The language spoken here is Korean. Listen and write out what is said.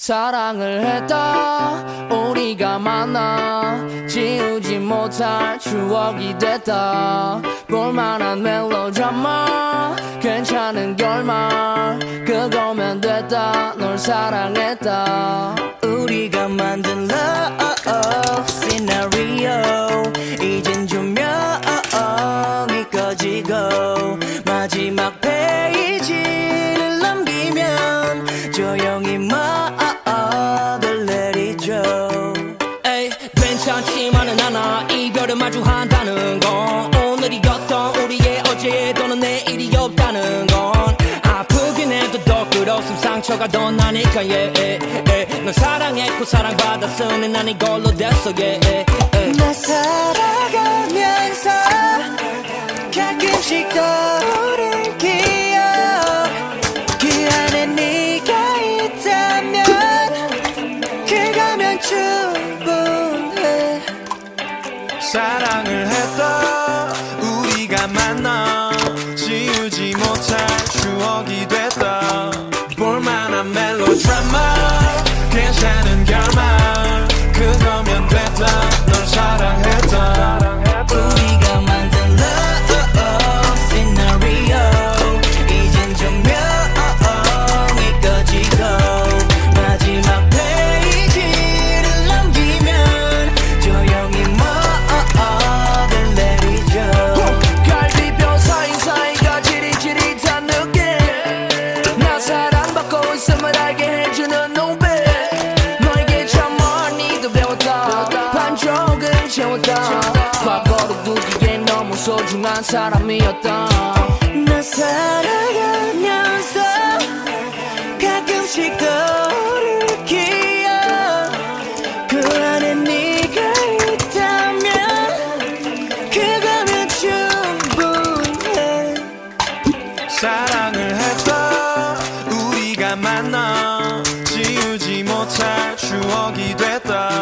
사랑을 했다 우리가 만나 지우지 못할 추억이 됐다 볼만한 멜로드라마 괜찮은 결말 그거면 됐다 널 사랑했다 우리가 만든 love scenario 이젠 조명이 꺼지고 마지막 페이지를 넘기면 조용히 막을 내리죠. 에이 괜찮지만은 않아 이별을 마주한다는 건 오늘이었던 우리의 어제 또는 내일이 없다는 건 아프긴 해도 더 끌었음 상처가 더 나니까 널 사랑했고 사랑받았으니 난 이걸로 됐어 나 살아가면서 가끔씩 떠오른 기억 그 안에 네가 있다면 그거면 충분해. 사랑을 했다 우리가 만나 지우지 못할 추억이 됐다 볼만한 멜로드라마 괜찮은 결말 그거면 됐다 널 사랑했다 우리가 만든 love scenario 이젠 조명이 꺼지고 마지막 페이지를 넘기면 조용히 막을 내리죠. 갈비뼈 사이사이가 지릿지릿한 느낌 나 사랑받고 있음을 알게 해주는 노래 너에게 참 많이도 배웠다 반쪽은 채웠다 과거로 두기엔 너무 소중한 사람이었다 나 살아가면서 가끔씩 떠오를 기억 그 안에 네가 있다면 그거면 충분해. 사랑을 했다 우리가 만나 지우지 못할 추억이 됐다